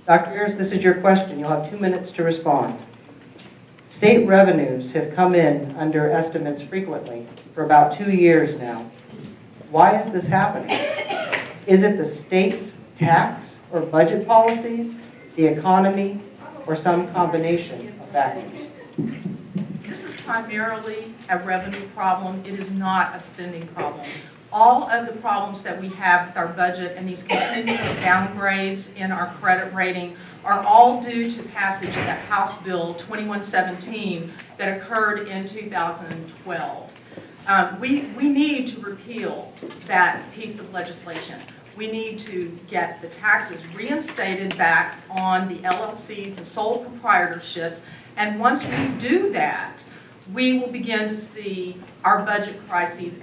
Dr. Ayers, this is your question. You'll have 2 minutes to respond. State revenues have come in under estimates frequently for about 2 years now. Why is this happening? Is it the state's tax or budget policies, the economy, or some combination of factors? This is primarily a revenue problem. It is not a spending problem. All of the problems that we have with our budget and these continued downgrades in our credit rating are all due to passage of that House Bill 2117 that occurred in 2012. We need to repeal that piece of legislation. We need to get the taxes reinstated back on the LLCs and sole proprietorships, and once we do that, we will begin to see our budget crises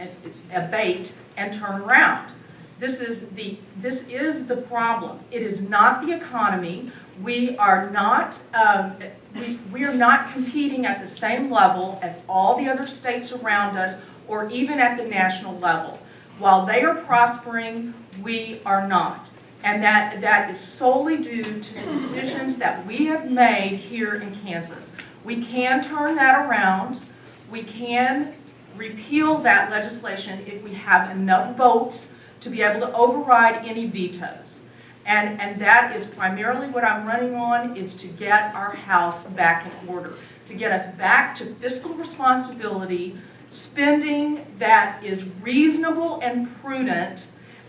abate and turn around. This is the problem. It is not the economy. We are not competing at the same level as all the other states around us, or even at the national level. While they are prospering, we are not. And that is solely due to the decisions that we have made here in Kansas. We can turn that around. We can repeal that legislation if we have enough votes to be able to override any vetoes. And that is primarily what I'm running on, is to get our house back in order, to get us back to fiscal responsibility, spending that is reasonable and prudent,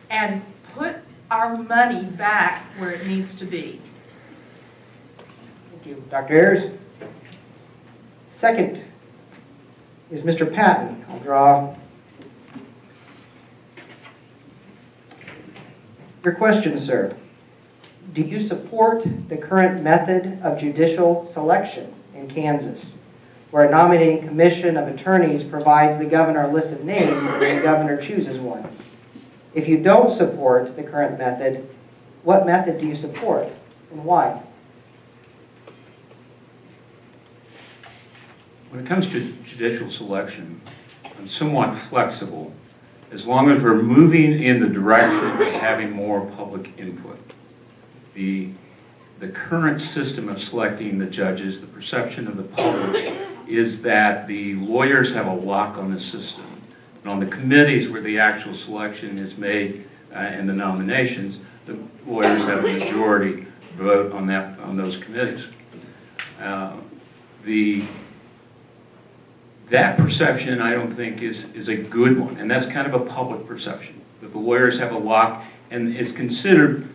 and put our money back where it needs to be. Thank you. Dr. Ayers? Second is Mr. Patton. I'll draw your question, sir. Do you support the current method of judicial selection in Kansas, where a nominating commission of attorneys provides the governor a list of names and the governor chooses one? If you don't support the current method, what method do you support and why? When it comes to judicial selection, I'm somewhat flexible as long as we're moving in the direction of having more public input. The current system of selecting the judges, the perception of the public is that the lawyers have a lock on the system. And on the committees where the actual selection is made and the nominations, the lawyers have a majority vote on those committees. That perception, I don't think, is a good one, and that's kind of a public perception, that the lawyers have a lock, and it's considered,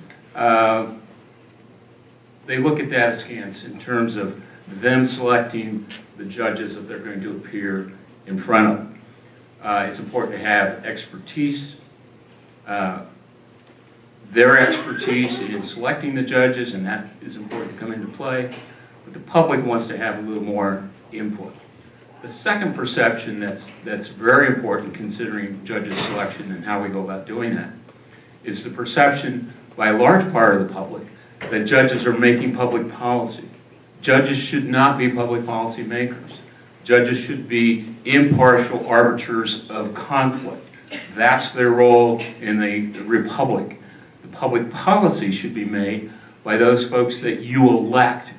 they look at that askance in terms of them selecting the judges that they're going to appear in front of. It's important to have expertise, their expertise in selecting the judges, and that is important to come into play, but the public wants to have a little more input. The second perception that's very important considering judges selection and how we go about doing that is the perception by a large part of the public that judges are making public policy. Judges should not be public policy makers. Judges should be impartial arbiters of conflict. That's their role in the republic. The public policy should be made by those folks that you elect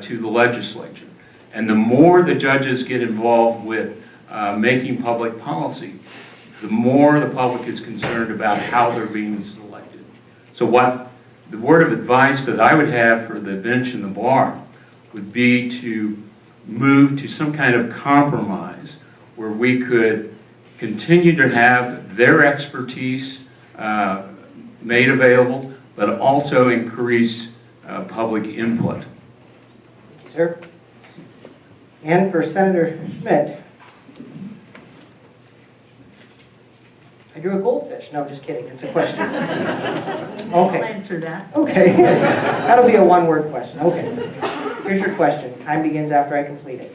to the legislature. And the more the judges get involved with making public policy, the more the public is concerned about how they're being selected. So what the word of advice that I would have for the bench and the bar would be to move to some kind of compromise where we could continue to have their expertise made available, but also increase public input. Thank you, sir. And for Senator Schmidt, I drew a goldfish. No, just kidding. It's a question. I'll Okay. answer that. Okay. That'll be a one-word question. Okay. Here's your question. Time begins after I complete it.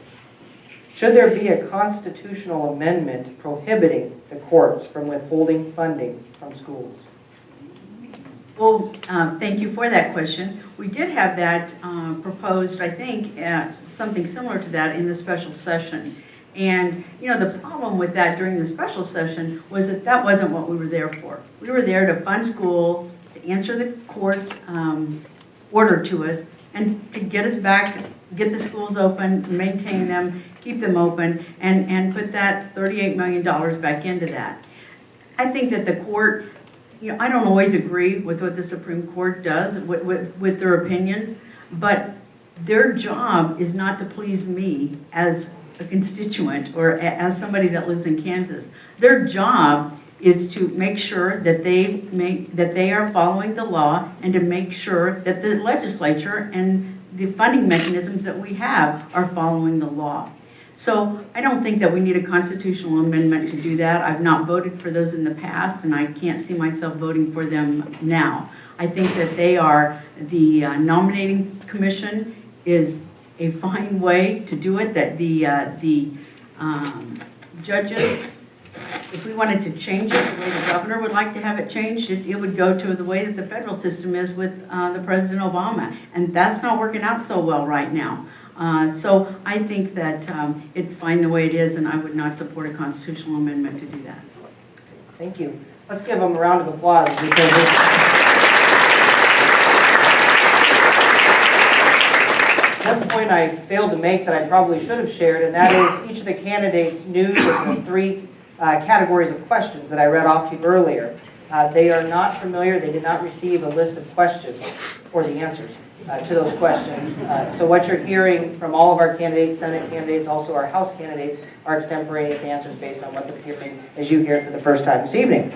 Should there be a constitutional amendment prohibiting the courts from withholding funding from schools? Well, thank you for that question. We did have that proposed, I think, something similar to that in the special session. And, you know, the problem with that during the special session was that that wasn't what we were there for. We were there to fund schools, to answer the court's order to us, and to get us back, get the schools open, maintain them, keep them open, and put that $38 million back into that. I think that the court, I don't always agree with what the Supreme Court does with their opinions, but their job is not to please me as a constituent or as somebody that lives in Kansas. Their job is to make sure that they are following the law and to make sure that the legislature and the funding mechanisms that we have are following the law. So I don't think that we need a constitutional amendment to do that. I've not voted for those in the past, and I can't see myself voting for them now. I think that they are, the nominating commission is a fine way to do it, that the judges, if we wanted to change it the way the governor would like to have it changed, it would go to the way that the federal system is with the President Obama. And that's not working out so well right now. So I think that it's fine the way it is, and I would not support a constitutional amendment to do that. Thank you. Let's give them a round of applause because one point I failed to make that I probably should have shared, and that is each of the candidates knew the three categories of questions that I read off to you earlier. They are not familiar, they did not receive a list of questions or the answers to those questions. So what you're hearing from all of our candidates, Senate candidates, also our House candidates, are extemporaneous answers based on what they're hearing as you hear it for the first time this evening.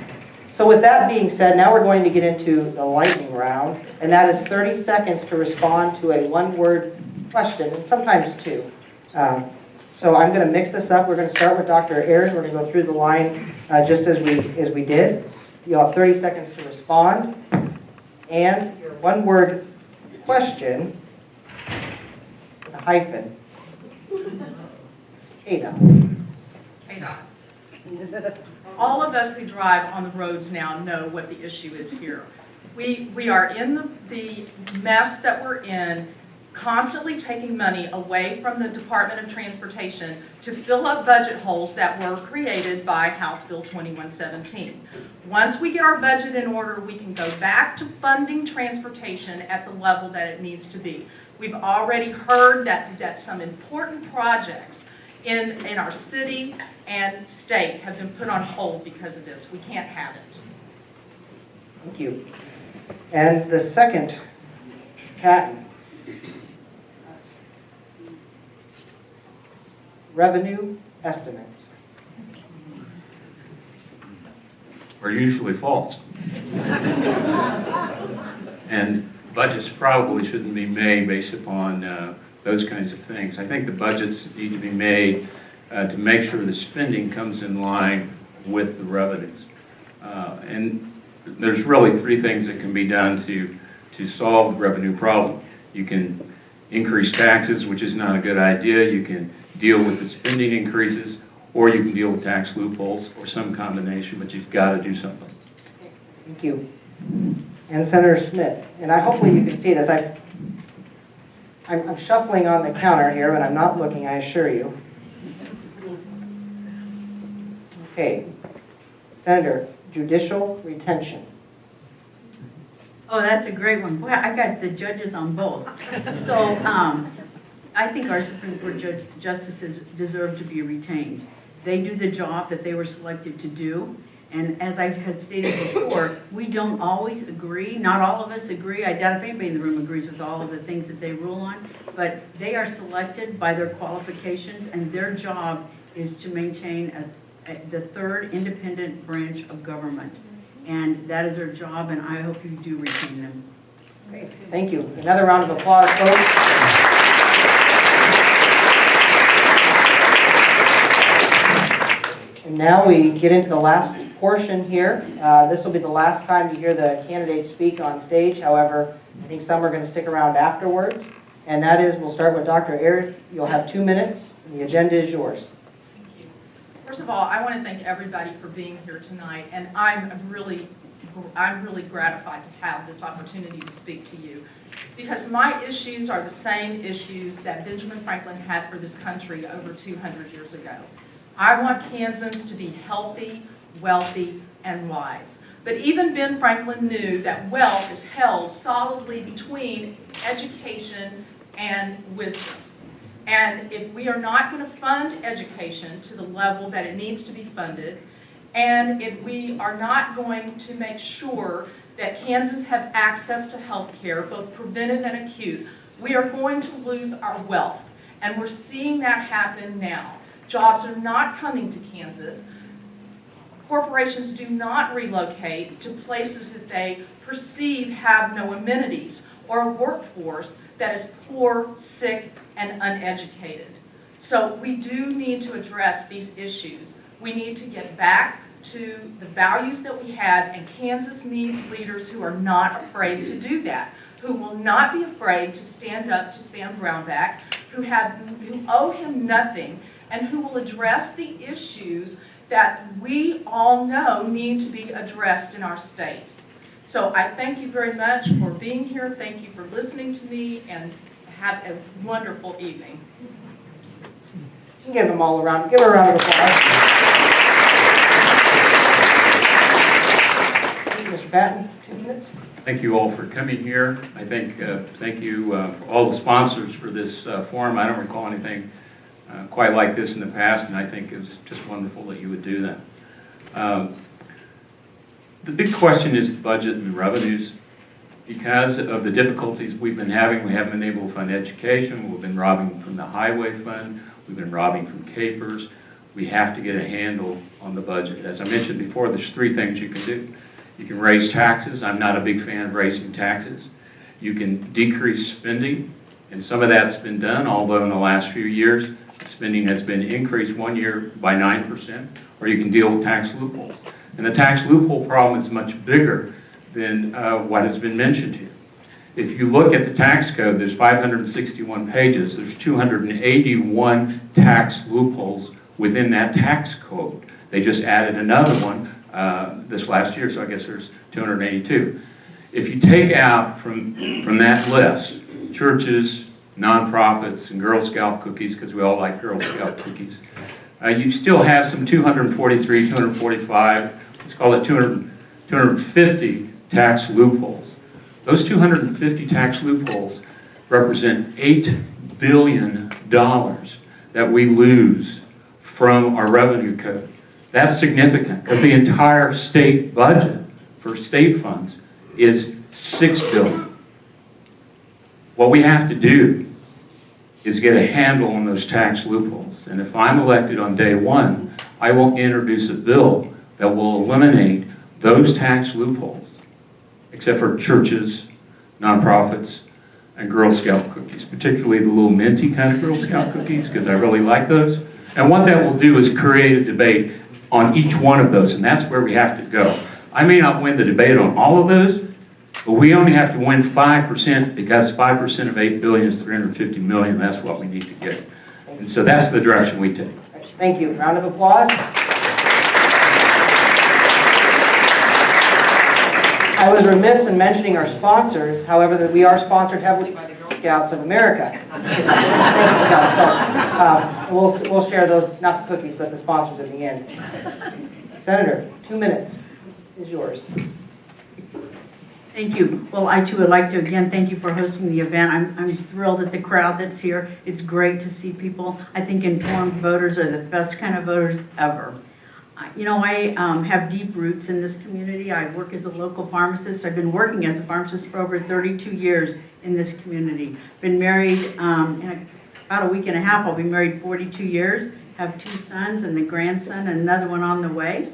So with that being said, now we're going to get into the lightning round, and that is 30 seconds to respond to a one-word question, and sometimes two. So I'm going to mix this up. We're going to start with Dr. Ayers. We're going to go through the line just as we did. You'll have 30 seconds to respond, and your one-word question with a hyphen. It's KDOT. KDOT. All of us who drive on the roads now know what the issue is here. We are in the mess that we're in, constantly taking money away from the Department of Transportation to fill up budget holes that were created by House Bill 2117. Once we get our budget in order, we can go back to funding transportation at the level that it needs to be. We've already heard that some important projects in our city and state have been put on hold because of this. We can't have it. Thank you. And the second patent. Revenue estimates. Are usually false. And budgets probably shouldn't be made based upon those kinds of things. I think the budgets need to be made to make sure the spending comes in line with the revenues. And there's really three things that can be done to solve the revenue problem. You can increase taxes, which is not a good idea. You can deal with the spending increases, or you can deal with tax loopholes, or some combination, but you've got to do something. Thank you. And Senator Schmidt, and hopefully you can see this. I'm shuffling on the counter here, but I'm not looking, I assure you. Okay. Senator, judicial retention. Oh, that's a great one. Boy, I got the judges on both. So I think our Supreme Court justices deserve to be retained. They do the job that they were selected to do. And as I had stated before, we don't always agree. Not all of us agree. I doubt if anybody in the room agrees with all of the things that they rule on. But they are selected by their qualifications, and their job is to maintain the third independent branch of government. And that is their job, and I hope you do retain them. Great. Thank you. Another round of applause, folks. And now we get into the last portion here. This will be the last time you hear the candidates speak on stage. However, I think some are going to stick around afterwards. And that is, we'll start with Dr. Ayers. You'll have 2 minutes. And the agenda is yours. Thank you. First of all, I want to thank everybody for being here tonight. And I'm really gratified to have this opportunity to speak to you. Because my issues are the same issues that Benjamin Franklin had for this country over 200 years ago. I want Kansans to be healthy, wealthy, and wise. But even Ben Franklin knew that wealth is held solidly between education and wisdom. And if we are not going to fund education to the level that it needs to be funded, and if we are not going to make sure that Kansans have access to health care, both preventive and acute, we are going to lose our wealth. And we're seeing that happen now. Jobs are not coming to Kansas. Corporations do not relocate to places that they perceive have no amenities, or a workforce that is poor, sick, and uneducated. So we do need to address these issues. We need to get back to the values that we have, and Kansas needs leaders who are not afraid to do that, who will not be afraid to stand up to Sam Brownback, who owe him nothing, and who will address the issues that we all know need to be addressed in our state. So I thank you very much for being here. Thank you for listening to me, and have a wonderful evening. You can give them all a round. Give her a round of applause. Mr. Patton, 2 minutes. Thank you all for coming here. I think, thank you for all the sponsors for this forum. I don't recall anything quite like this in the past, and I think it was just wonderful that you would do that. The big question is the budget and the revenues. Because of the difficulties we've been having, we haven't been able to fund education. We've been robbing from the highway fund. We've been robbing from capers. We have to get a handle on the budget. As I mentioned before, there's 3 things you can do. You can raise taxes. I'm not a big fan of raising taxes. You can decrease spending, and some of that's been done, although in the last few years, spending has been increased one year by 9%, or you can deal with tax loopholes. And the tax loophole problem is much bigger than what has been mentioned here. If you look at the tax code, there's 561 pages. There's 281 tax loopholes within that tax code. They just added another one this last year, so I guess there's 282. If you take out from that list churches, nonprofits, and Girl Scout cookies, because we all like Girl Scout cookies, you still have some 243, 245, let's call it 250 tax loopholes. Those 250 tax loopholes represent $8 billion that we lose from our revenue code. That's significant because the entire state budget for state funds is $6 billion. What we have to do is get a handle on those tax loopholes. And if I'm elected on day one, I will introduce a bill that will eliminate those tax loopholes, except for churches, nonprofits, and Girl Scout cookies, particularly the little minty kind of Girl Scout cookies, because I really like those. And what that will do is create a debate on each one of those, and that's where we have to go. I may not win the debate on all of those, but we only have to win 5%, because 5% of $8 billion is $350 million. That's what we need to get. And so that's the direction we take. Thank you. Round of applause. I was remiss in mentioning our sponsors, however, that we are sponsored heavily by the Girl Scouts of America. So, we'll share those, not the cookies, but the sponsors at the end. Senator, 2 minutes is yours. Thank you. Well, I too would like to again thank you for hosting the event. I'm thrilled at the crowd that's here. It's great to see people. I think informed voters are the best kind of voters ever. You know, I have deep roots in this community. I work as a local pharmacist. I've been working as a pharmacist for over 32 years in this community. Been married in about a week and a half. I'll be married 42 years. Have 2 sons and a grandson and another one on the way.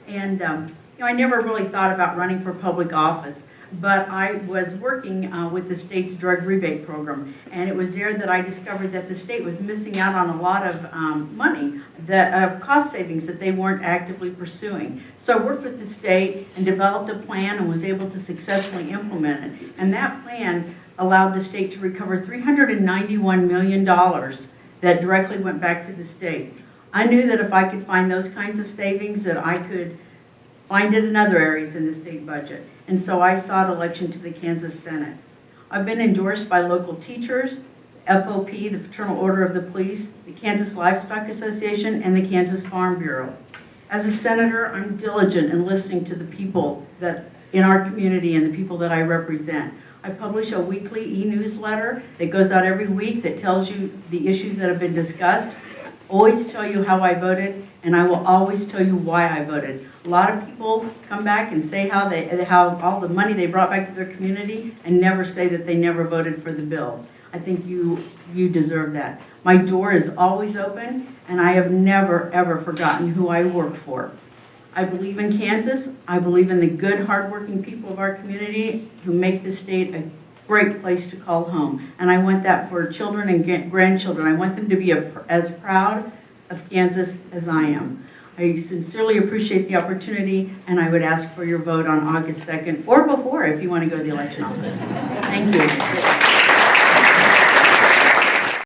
And you know, I never really thought about running for public office. But I was working with the state's drug rebate program, and it was there that I discovered that the state was missing out on a lot of money, cost savings that they weren't actively pursuing. So I worked with the state and developed a plan and was able to successfully implement it. And that plan allowed the state to recover $391 million that directly went back to the state. I knew that if I could find those kinds of savings, that I could find it in other areas in the state budget. And so I sought election to the Kansas Senate. I've been endorsed by local teachers, FOP, the Fraternal Order of the Police, the Kansas Livestock Association, and the Kansas Farm Bureau. As a senator, I'm diligent in listening to the people that in our community and the people that I represent. I publish a weekly e-newsletter that goes out every week that tells you the issues that have been discussed. Always tell you how I voted, and I will always tell you why I voted. A lot of people come back and say how all the money they brought back to their community and never say that they never voted for the bill. I think you deserve that. My door is always open, and I have never, ever forgotten who I worked for. I believe in Kansas. I believe in the good, hardworking people of our community who make this state a great place to call home. And I want that for children and grandchildren. I want them to be as proud of Kansas as I am. I sincerely appreciate the opportunity, and I would ask for your vote on August 2nd, or before if you want to go to the election office. Thank you.